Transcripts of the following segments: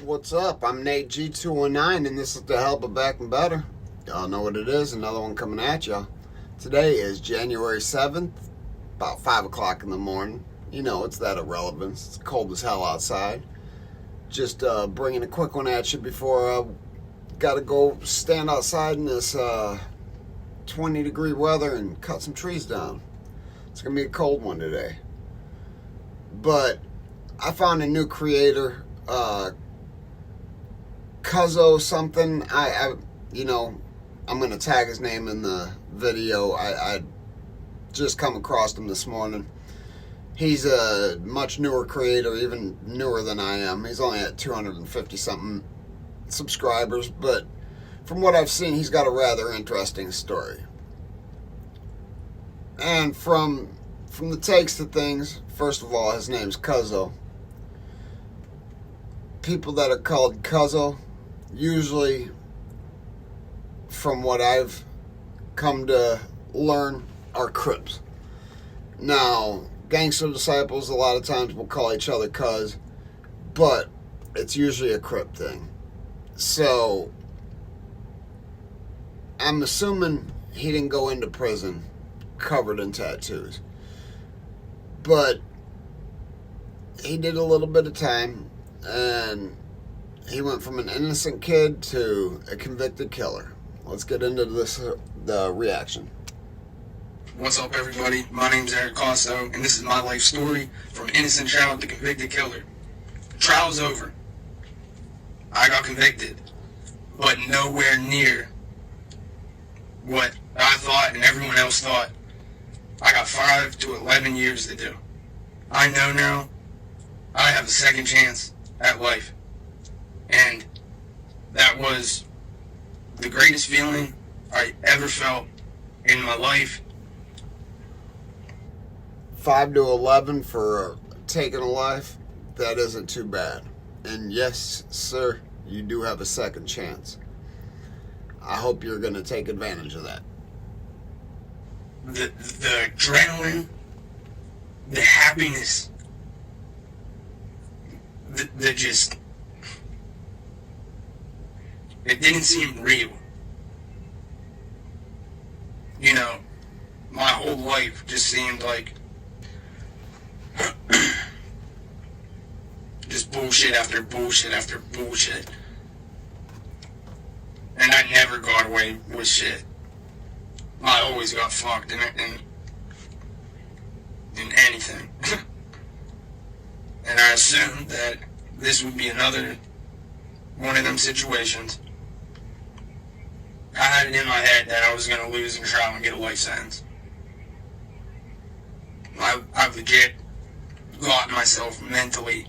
What's up? I'm Nate G219 and this is the Hell But Back and Better. Y'all know what it is, another one coming at y'all. Today is January 7th, about 5 o'clock in the morning. You know, it's that irrelevance. It's cold as hell outside. Just bringing a quick one at you before I gotta go stand outside in this 20 degree weather and cut some trees down. It's gonna be a cold one today. But I found a new creator, Cuzzo something. I'm gonna tag his name in the video. I just come across him this morning. He's a much newer creator, even newer than I am. He's only at 250 something subscribers, but from what I've seen, he's got a rather interesting story. And from the takes to things, first of all, his name's Cuzzo. People that are called Cuzzo, usually, from what I've come to learn, are Crips. Now, gangster disciples a lot of times will call each other Cuz, but it's usually a Crip thing. So, I'm assuming he didn't go into prison covered in tattoos. But he did a little bit of time, and he went from an innocent kid to a convicted killer. Let's get into the reaction. What's up, everybody? My name's Cuzzo Costo, and this is my life story from innocent child to convicted killer. Trial's over. I got convicted, but nowhere near what I thought and everyone else thought. I got 5 to 11 years to do. I know now I have a second chance at life. And that was the greatest feeling I ever felt in my life. 5 to 11 for taking a life, that isn't too bad. And yes, sir, you do have a second chance. I hope you're going to take advantage of that. The adrenaline, the happiness, the just, it didn't seem real. You know, my whole life just seemed like just bullshit after bullshit after bullshit. And I never got away with shit. I always got fucked in anything. And I assumed that this would be another one of them situations. I had it in my head that I was going to lose in trial and get a life sentence. I legit got myself mentally.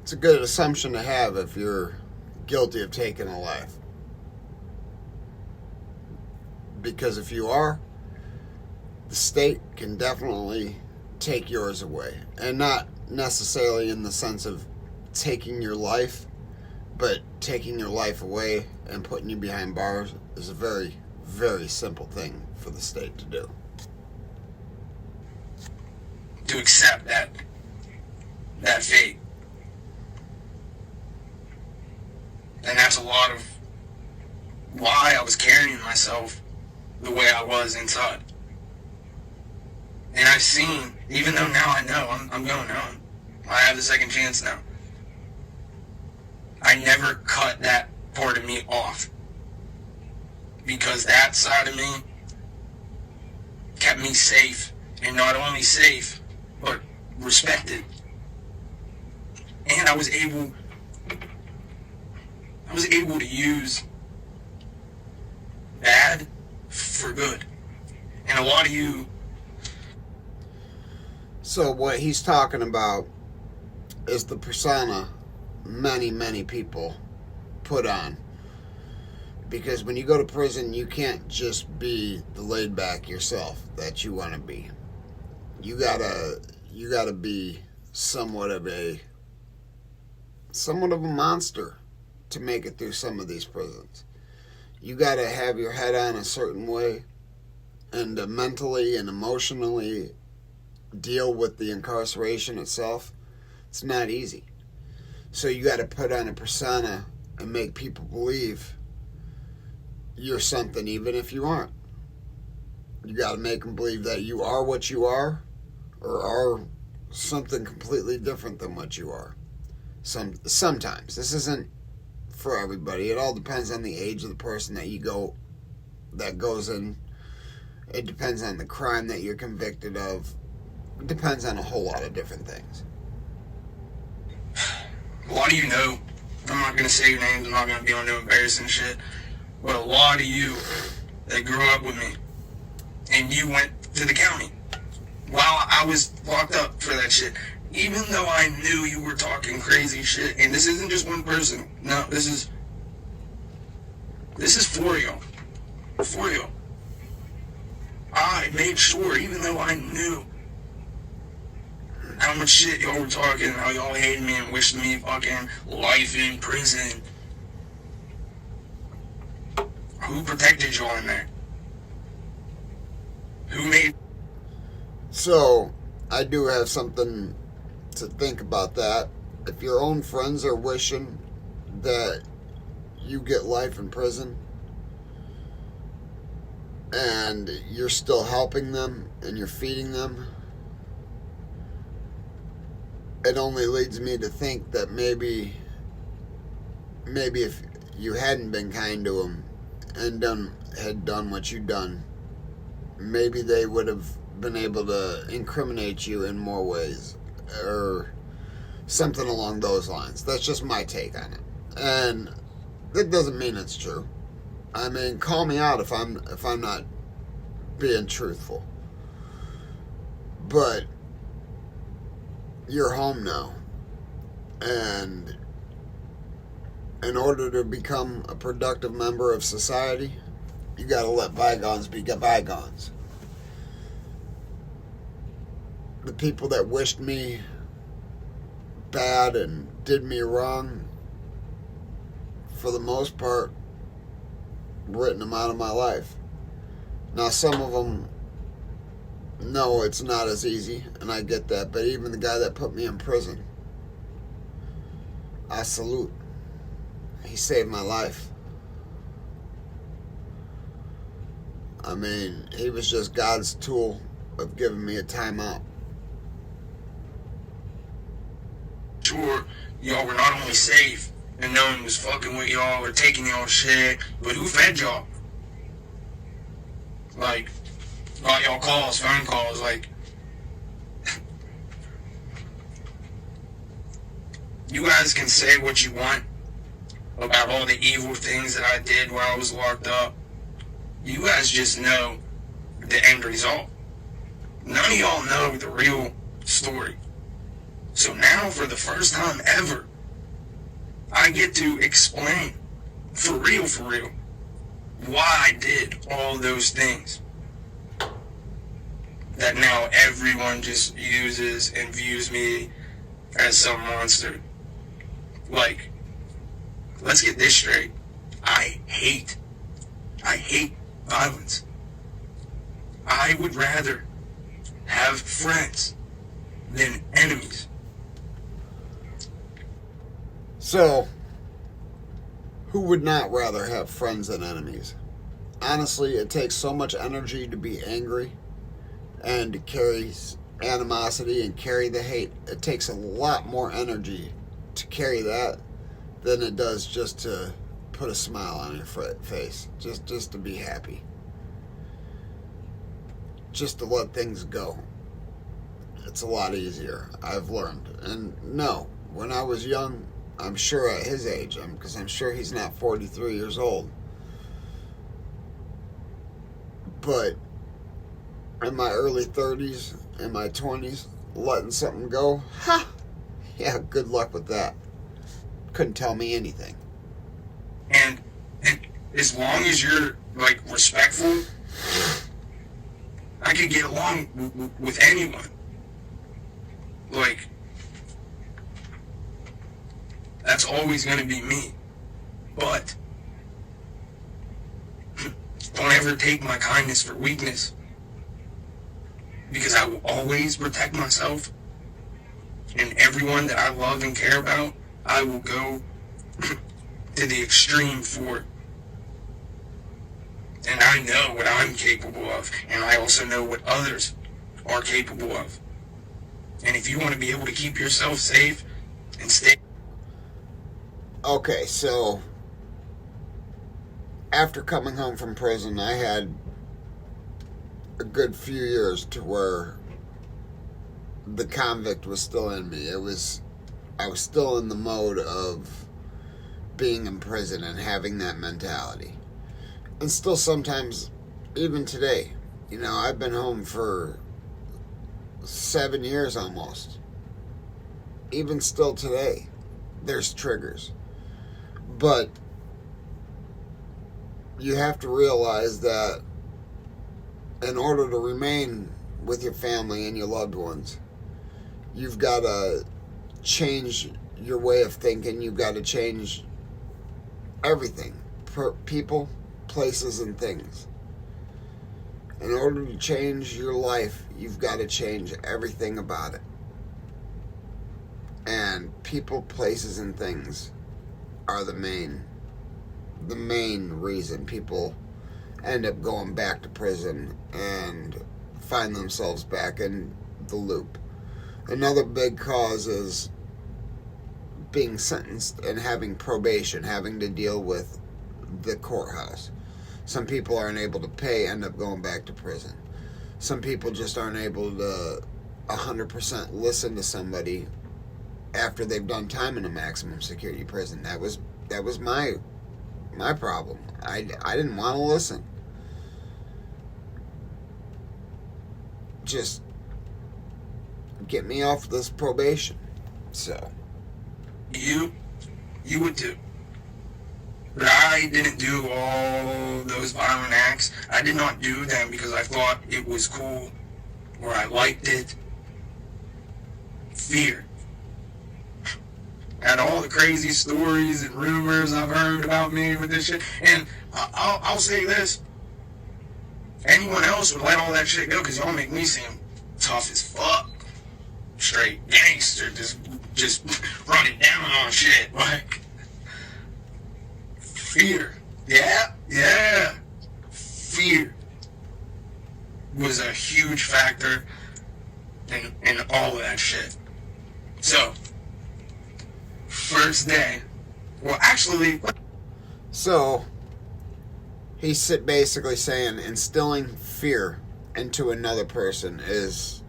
It's a good assumption to have if you're guilty of taking a life. Because if you are, the state can definitely take yours away. And not necessarily in the sense of taking your life, but taking your life away and putting you behind bars is a very, very simple thing for the state to do. To accept that fate. And that's a lot of why I was carrying myself the way I was inside. And I've seen, even though now I know I'm going home, I have the second chance now. I never cut that part of me off. Because that side of me kept me safe. And not only safe, but respected. And I was able to use bad for good. And a lot of you... So what he's talking about is the persona many, many people put on. Because when you go to prison, you can't just be the laid back yourself that you want to be. You gotta be somewhat of a monster to make it through some of these prisons. You gotta have your head on a certain way, and mentally and emotionally deal with the incarceration itself, it's not easy. So you got to put on a persona and make people believe you're something even if you aren't. You got to make them believe that you are what you are or are something completely different than what you are. Sometimes. This isn't for everybody. It all depends on the age of the person that goes in. It depends on the crime that you're convicted of. It depends on a whole lot of different things. A lot of you know, I'm not going to say your names, I'm not going to be on no embarrassing shit, but a lot of you that grew up with me, and you went to the county while I was locked up for that shit, even though I knew you were talking crazy shit, and this isn't just one person, no, this is for y'all, for y'all. I made sure, even though I knew how much shit y'all were talking, how y'all hated me and wished me fucking life in prison. Who protected y'all in there? Who made... So, I do have something to think about that. If your own friends are wishing that you get life in prison and you're still helping them and you're feeding them, it only leads me to think that maybe if you hadn't been kind to them and had done what you'd done, maybe they would have been able to incriminate you in more ways or something along those lines. That's just my take on it, and that doesn't mean it's true. I mean, call me out if I'm not being truthful, but you're home now, and in order to become a productive member of society, you got to let bygones be bygones. The people that wished me bad and did me wrong, for the most part, written them out of my life. Now, some of them, no, it's not as easy, and I get that, but even the guy that put me in prison, I salute. He saved my life. I mean, he was just God's tool of giving me a timeout. Sure, y'all were not only safe and no one was fucking with y'all or taking y'all shit, but who fed y'all? Like, got y'all calls, phone calls, like, you guys can say what you want about all the evil things that I did while I was locked up. You guys just know the end result. None of y'all know the real story. So now, for the first time ever, I get to explain, for real, why I did all those things that now everyone just uses and views me as some monster. Like, let's get this straight. I hate violence. I would rather have friends than enemies. So, who would not rather have friends than enemies? Honestly, it takes so much energy to be angry and to carry animosity and carry the hate. It takes a lot more energy to carry that than it does just to put a smile on your face, just to be happy, just to let things go. It's a lot easier, I've learned. And no, when I was young, I'm sure at his age, because I'm sure he's not 43 years old, but in my early 30s, in my 20s, letting something go, yeah, good luck with that. Couldn't tell me anything. And as long as you're, like, respectful, I could get along with anyone. Like, that's always going to be me. But don't ever take my kindness for weakness. because I will always protect myself and everyone that I love and care about. I will go to the extreme for. And I know what I'm capable of, and I also know what others are capable of. And if you want to be able to keep yourself safe and stay. Okay, so after coming home from prison, I had a good few years to where the convict was still in me. I was still in the mode of being in prison and having that mentality. And still sometimes, even today, I've been home for 7 years almost. Even still today, there's triggers. But you have to realize that in order to remain with your family and your loved ones, you've got to change your way of thinking. You've got to change everything. People, places, and things. In order to change your life, you've got to change everything about it. And people, places, and things are the main reason people end up going back to prison and find themselves back in the loop. Another big cause is being sentenced and having probation, having to deal with the courthouse. Some people aren't able to pay, end up going back to prison. Some people just aren't able to 100% listen to somebody after they've done time in a maximum security prison. That was my problem. I didn't want to listen. Just get me off this probation. So You would do. But I didn't do all those violent acts. I did not do them because I thought it was cool or I liked it. Fear. And all the crazy stories and rumors I've heard about me with this shit. And I'll say this. Anyone else would let all that shit go because y'all make me seem tough as fuck. Straight gangster, just running down on shit. Like, fear. Yeah. Fear was a huge factor in all of that shit. So, first day. Well, actually. So, he's basically saying instilling fear into another person is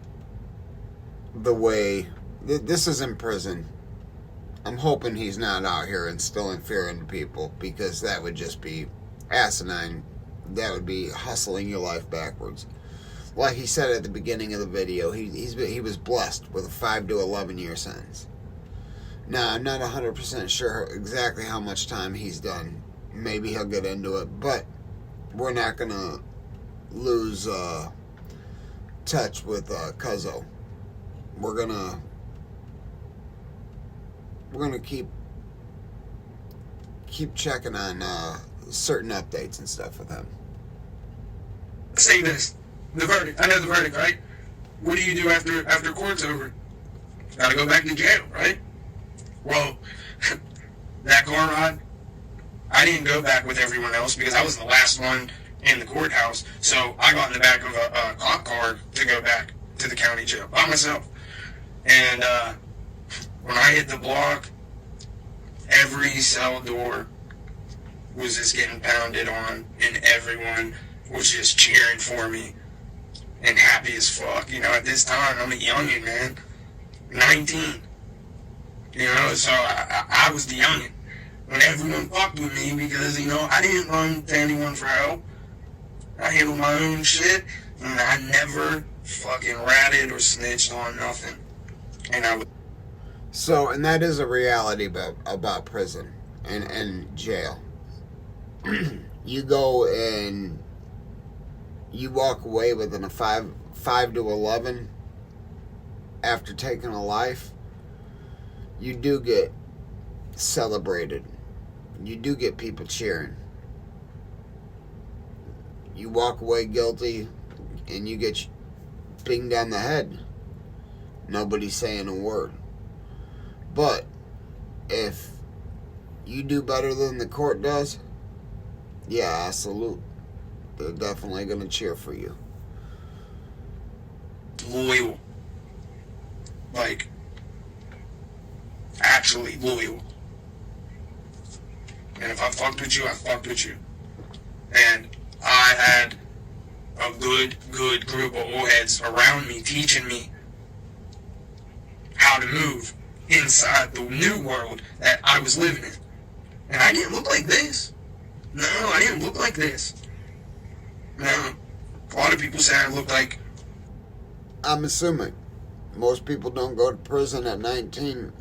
the way. This is in prison. I'm hoping he's not out here instilling fear into people, because that would just be asinine. That would be hustling your life backwards. Like he said at the beginning of the video, he was blessed with a 5 to 11 year sentence. Now, I'm not 100% sure exactly how much time he's done. Maybe he'll get into it, but we're not going to lose touch with Cuzzo. We're gonna keep checking on certain updates and stuff with him. Say this. The verdict. I know the verdict, right? What do you do after court's over? Gotta go back to jail, right? Well, that car ride, I didn't go back with everyone else because I was the last one in the courthouse. So I got in the back of a cop car to go back to the county jail by myself. And when I hit the block, every cell door was just getting pounded on, and everyone was just cheering for me and happy as fuck. At this time, I'm a youngin', man. 19. So I was the youngin'. When everyone fucked with me because, I didn't run to anyone for help. I handled my own shit, and I never fucking ratted or snitched on nothing. And that is a reality about prison and jail. You go and you walk away within a 5 to 11 after taking a life. You do get celebrated. You do get people cheering. You walk away guilty and you get being down the head. Nobody's saying a word. But if you do better than the court does, yeah, I salute. They're definitely going to cheer for you. Loyal. Like, actually loyal. And if I fucked with you, I fucked with you. And I had a good group of old heads around me teaching me how to move inside the new world that I was living in. And I didn't look like this. No, I didn't look like this. No. A lot of people say I look like... I'm assuming most people don't go to prison at 19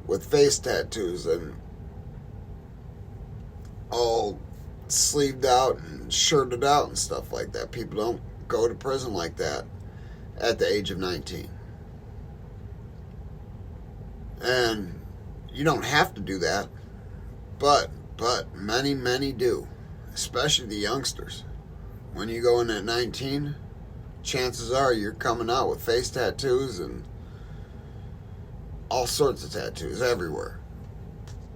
with face tattoos and all sleeved out and shirted out and stuff like that. People don't go to prison like that at the age of 19. And you don't have to do that, but many do, especially the youngsters. When you go in at 19, chances are you're coming out with face tattoos and all sorts of tattoos everywhere.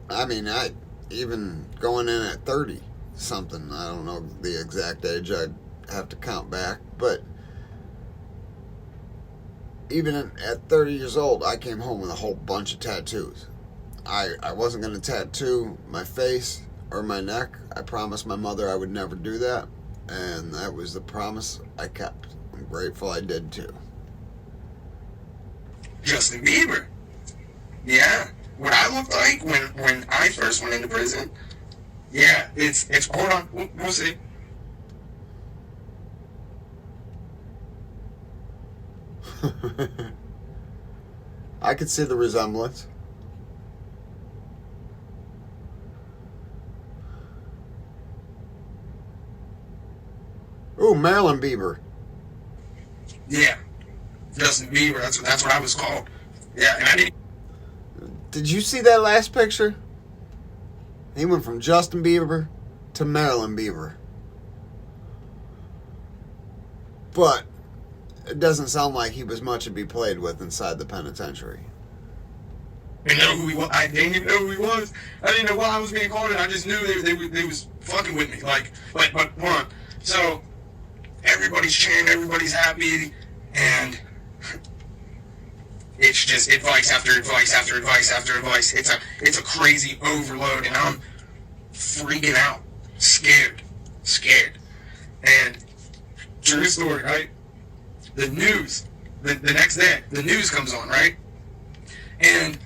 I mean, I even going in at 30 something, I don't know the exact age, I'd have to count back, but even at 30 years old, I came home with a whole bunch of tattoos. I wasn't going to tattoo my face or my neck. I promised my mother I would never do that, and that was the promise I kept. I'm grateful I did too. Justin Bieber. Yeah, what I looked like when I first went into prison. Yeah, it's hold on, we'll see. I could see the resemblance. Ooh, Marilyn Bieber. Yeah, Justin Bieber. That's what I was called. Yeah, and I didn't. Did you see that last picture? He went from Justin Bieber to Marilyn Bieber. But it doesn't sound like he was much to be played with inside the penitentiary. I didn't know who he was. I didn't even know who he was. I didn't know why I was being called it. I just knew they was fucking with me. But hold on. So everybody's cheering, everybody's happy, and it's just advice after advice after advice after advice. It's a crazy overload, and I'm freaking out, scared. And true story, right? The news, the next day, the news comes on, right? And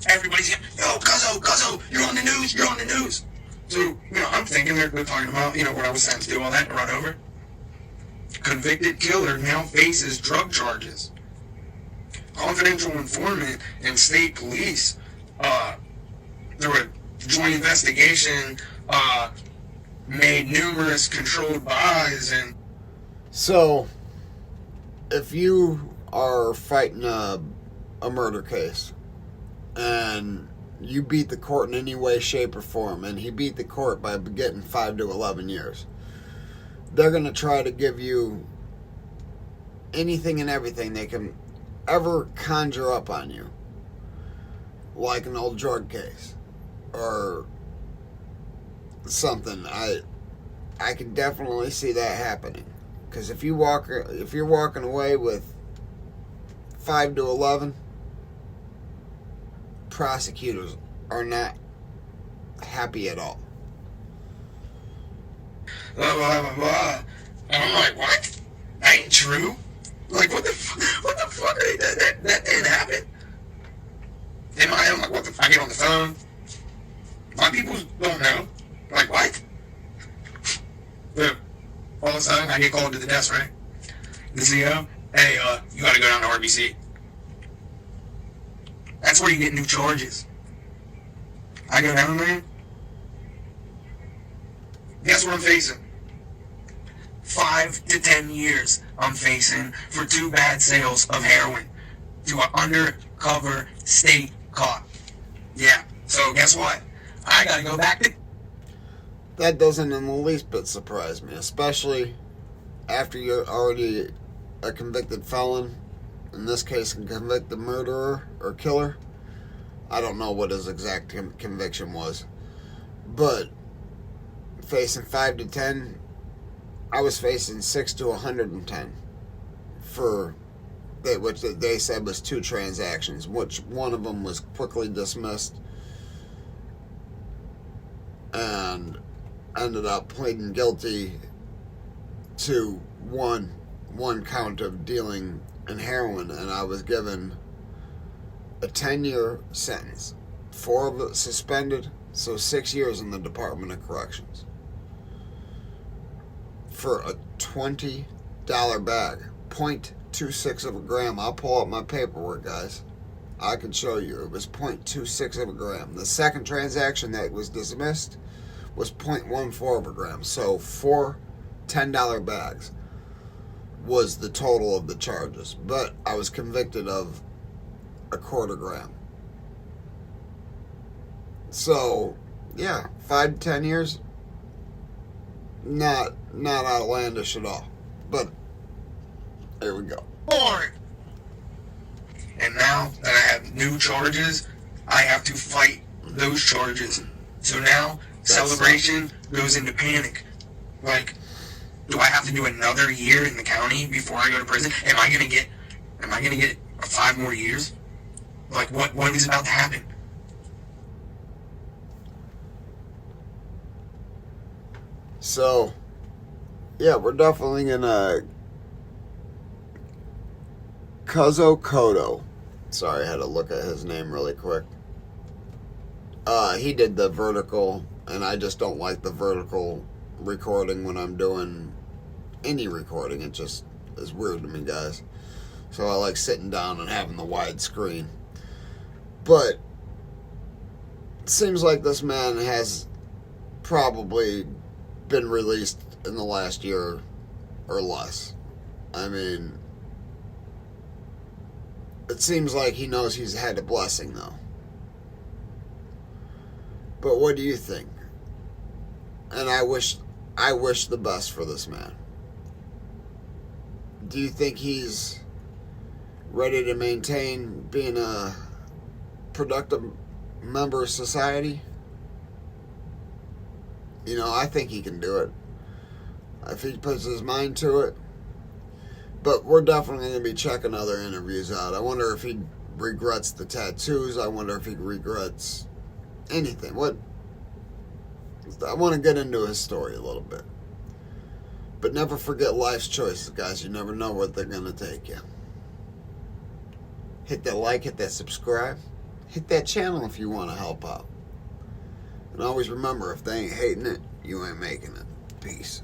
everybody's like, yo, Cuzzo, you're on the news. So, I'm thinking they're talking about, what I was sentenced to, all that, to run over. Convicted killer now faces drug charges. Confidential informant and state police, through a joint investigation, made numerous controlled buys and... So, if you are fighting a murder case and you beat the court in any way, shape, or form, and he beat the court by getting 5 to 11 years, they're going to try to give you anything and everything they can ever conjure up on you, like an old drug case or something. I can definitely see that happening, because if you're walking away with 5 to 11, prosecutors are not happy at all. Blah, blah, blah, blah. And I'm like, what? That ain't true. Like, what the fuck? That didn't happen. I'm like, what the fuck? I get on the phone. My people don't know. Like, what? Boom. All of a sudden, I get called to the desk, right? The CEO, hey, you gotta go down to RBC. That's where you get new charges. I go down there. Guess what I'm facing? 5 to 10 years I'm facing for 2 bad sales of heroin to an undercover state cop. Yeah, so guess what? I gotta go back to... That doesn't in the least bit surprise me, especially after you already a convicted felon, in this case a convicted murderer or killer. I don't know what his exact conviction was, but facing 5 to 10, I was facing 6 to 110 for which they said was 2 transactions, which one of them was quickly dismissed and ended up pleading guilty to one count of dealing in heroin, and I was given a 10-year sentence, 4 of it suspended, so 6 years in the Department of Corrections for a $20 bag, 0.26 of a gram. I'll pull up my paperwork, guys. I can show you. It was 0.26 of a gram. The second transaction that was dismissed was 0.14 of a gram. So 4 $10 bags was the total of the charges. But I was convicted of a quarter gram. So, yeah, 5 to 10 years, not outlandish at all. But there we go. Boring. And now that I have new charges, I have to fight those charges. So now celebration goes into panic. Like, do I have to do another year in the county before I go to prison? Am I gonna get 5 more years? Like, what is about to happen? So, yeah, we're definitely gonna Cuzzo Costo. Sorry, I had to look at his name really quick. He did the vertical, and I just don't like the vertical recording when I'm doing any recording. It just is weird to me, guys. So I like sitting down and having the wide screen. But it seems like this man has probably been released in the last year or less. I mean, it seems like he knows he's had a blessing, though. But what do you think? And I wish the best for this man. Do you think he's ready to maintain being a productive member of society? You know, I think he can do it if he puts his mind to it. But we're definitely going to be checking other interviews out. I wonder if he regrets the tattoos. I wonder if he regrets anything. I want to get into his story a little bit. But never forget life's choices, guys. You never know where they're going to take you. Hit that like, hit that subscribe. Hit that channel if you want to help out. And always remember, if they ain't hating it, you ain't making it. Peace.